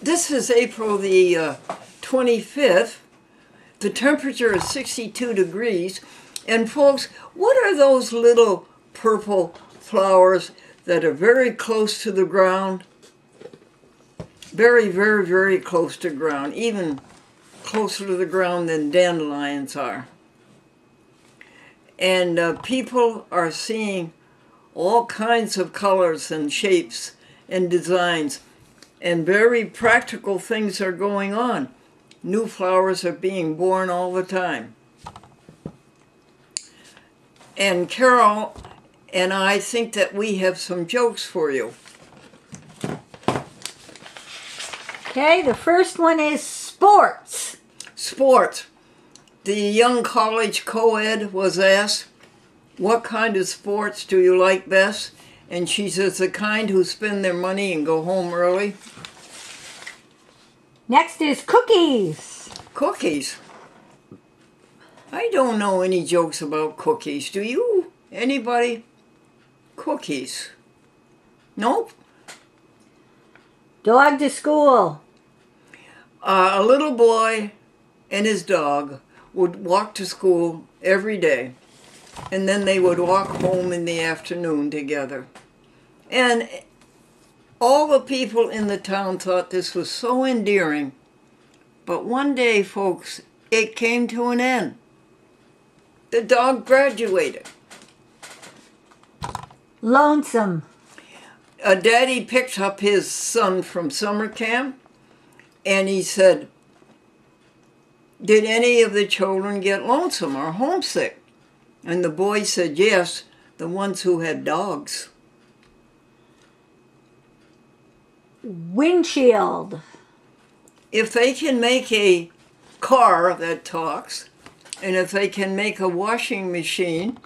This is April the 25th. The temperature is 62 degrees. And folks, what are those little purple flowers that are very close to the ground? Very, very, very close to the ground, even closer to the ground than dandelions are. And people are seeing all kinds of colors and shapes and designs, and very practical things are going on. New flowers are being born all the time. And Carol and I think that we have some jokes for you. Okay, the first one is sports. Sports. The young college co-ed was asked, what kind of sports do you like best? And she says, the kind who spend their money and go home early. Next is cookies. Cookies. I don't know any jokes about cookies. Do you? Anybody? Cookies. Nope. Dog to school. A little boy and his dog would walk to school every day, and then they would walk home in the afternoon together. And all the people in the town thought this was so endearing. But one day, folks, it came to an end. The dog graduated. Lonesome. A daddy picked up his son from summer camp, and he said, did any of the children get lonesome or homesick? And the boy said, yes, the ones who had dogs. Windshield. If they can make a car that talks, and if they can make a washing machine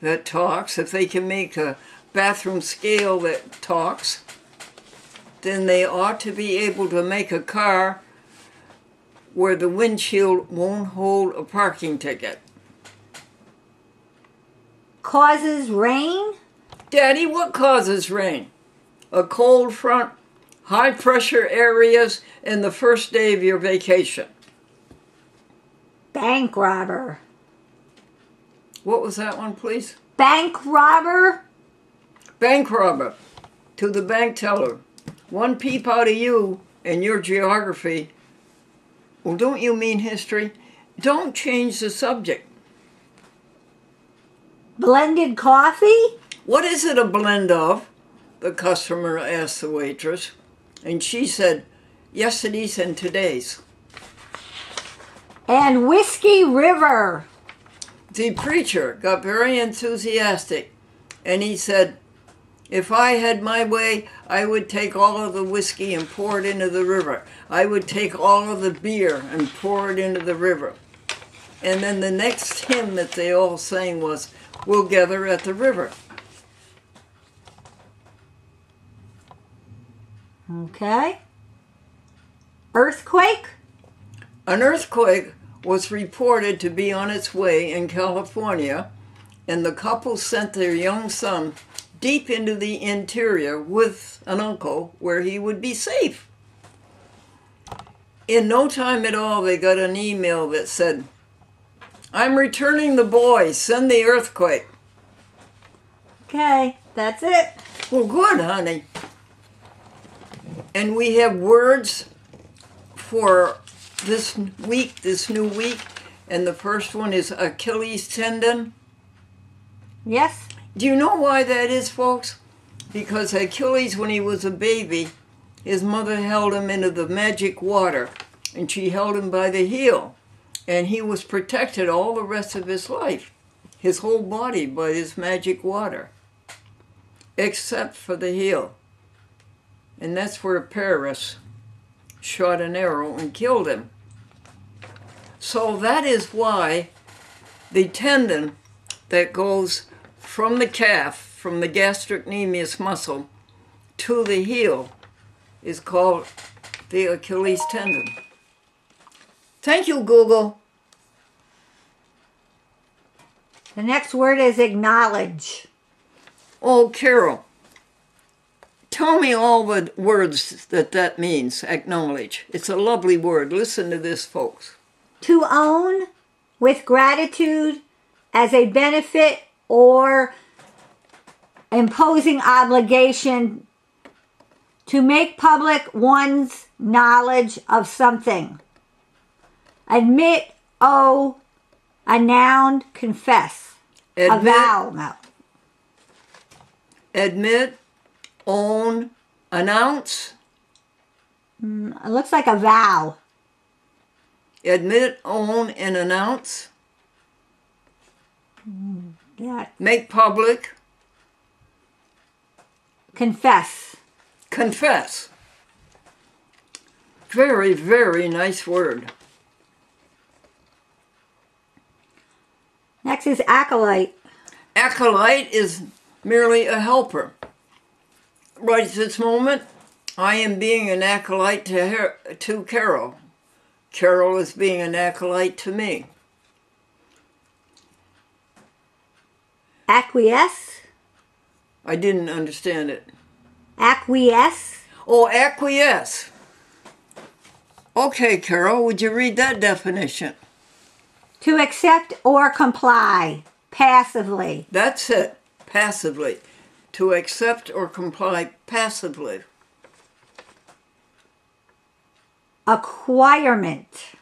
that talks, if they can make a bathroom scale that talks, then they ought to be able to make a car where the windshield won't hold a parking ticket. Causes rain? Daddy, what causes rain? A cold front, high pressure areas, and the first day of your vacation. Bank robber. What was that one, please? Bank robber? Bank robber. To the bank teller. One peep out of you and your geography. Well, don't you mean history? Don't change the subject. Blended coffee? What is it a blend of? The customer asked the waitress. And she said, yesterday's and today's. And Whiskey River. The preacher got very enthusiastic, and he said, if I had my way, I would take all of the whiskey and pour it into the river. I would take all of the beer and pour it into the river. And then the next hymn that they all sang was, we'll gather at the river. Okay. Earthquake? An earthquake was reported to be on its way in California, and the couple sent their young son deep into the interior with an uncle where he would be safe. In no time at all, they got an email that said, I'm returning the boy, send the earthquake. Okay, that's it. Well, good, honey. And we have words for this week, this new week, and the first one is Achilles tendon. Yes. Do you know why that is, folks? Because Achilles, when he was a baby, his mother held him into the magic water, and she held him by the heel, and he was protected all the rest of his life, his whole body, by this magic water, except for the heel. And that's where Paris shot an arrow and killed him. So that is why the tendon that goes from the calf, from the gastrocnemius muscle, to the heel is called the Achilles tendon. Thank you, Google. The next word is acknowledge. Oh, Carol, Tell me all the words that means, acknowledge. It's a lovely word. Listen to this, folks. To own with gratitude as a benefit or imposing obligation to make public one's knowledge of something. Admit, owe, a noun, confess. Admit, a vow, no. Admit, own, announce. It looks like a vow. Admit, own, and announce. Yeah. Make public. Confess. Confess. Very, very nice word. Next is acolyte. Acolyte is merely a helper. Right at this moment, I am being an acolyte to Carol. Carol is being an acolyte to me. Acquiesce. I didn't understand it. Acquiesce. Oh, acquiesce. Okay, Carol, would you read that definition? To accept or comply, passively. That's it, passively. To accept or comply passively. Acquirement.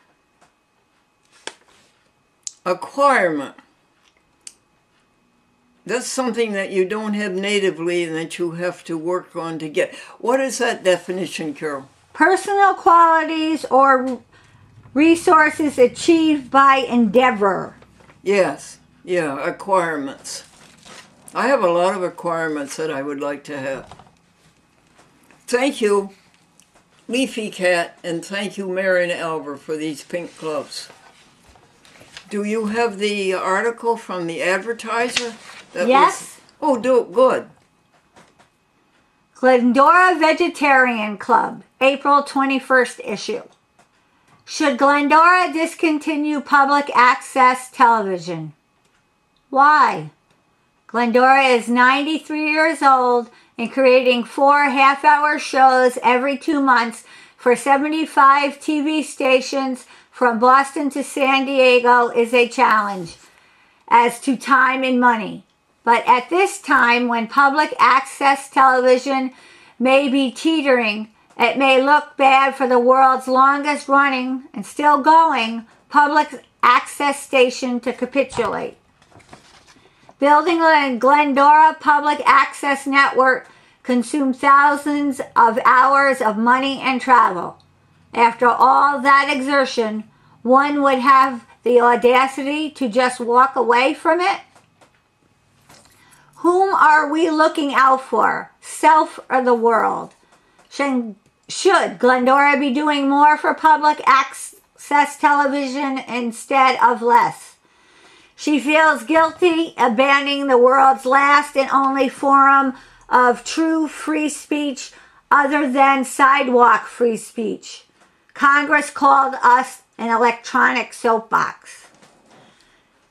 Acquirement. That's something that you don't have natively and that you have to work on to get. What is that definition, Carol? Personal qualities or resources achieved by endeavor. Yes, yeah, acquirements. I have a lot of acquirements that I would like to have. Thank you, Leafy Cat, and thank you, Marion Alver, for these pink gloves. Do you have the article from the Advertiser? Yes. Good. Glendora Vegetarian Club, April 21st issue. Should Glendora discontinue public access television? Why? Glendora is 93 years old and creating 4 half-hour shows every 2 months for 75 TV stations from Boston to San Diego is a challenge as to time and money. But at this time, when public access television may be teetering, it may look bad for the world's longest running and still going public access station to capitulate. Building a Glendora public access network consumed thousands of hours of money and travel. After all that exertion, one would have the audacity to just walk away from it? Whom are we looking out for, self or the world? Should Glendora be doing more for public access television instead of less? She feels guilty abandoning the world's last and only forum of true free speech other than sidewalk free speech. Congress called us an electronic soapbox.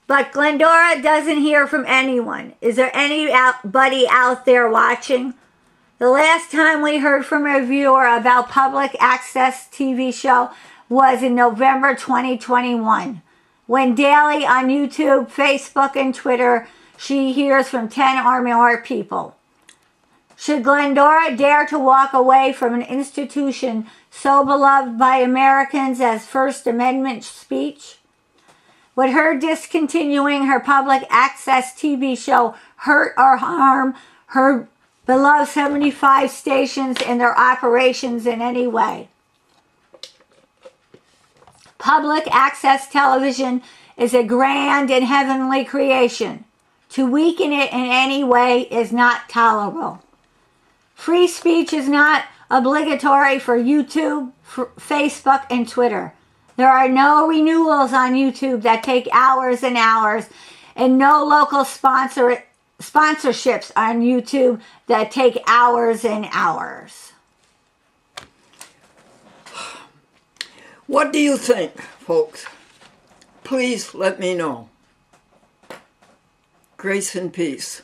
But Glendora doesn't hear from anyone. Is there anybody out there watching? The last time we heard from a viewer about public access TV show was in November 2021, when daily on YouTube, Facebook, and Twitter, she hears from 10 or more people. Should Glendora dare to walk away from an institution so beloved by Americans as First Amendment speech? Would her discontinuing her public access TV show hurt or harm her beloved 75 stations and their operations in any way? Public access television is a grand and heavenly creation. To weaken it in any way is not tolerable. Free speech is not obligatory for YouTube, Facebook, and Twitter. There are no renewals on YouTube that take hours and hours, and no local sponsorships on YouTube that take hours and hours. What do you think, folks? Please let me know. Grace and peace.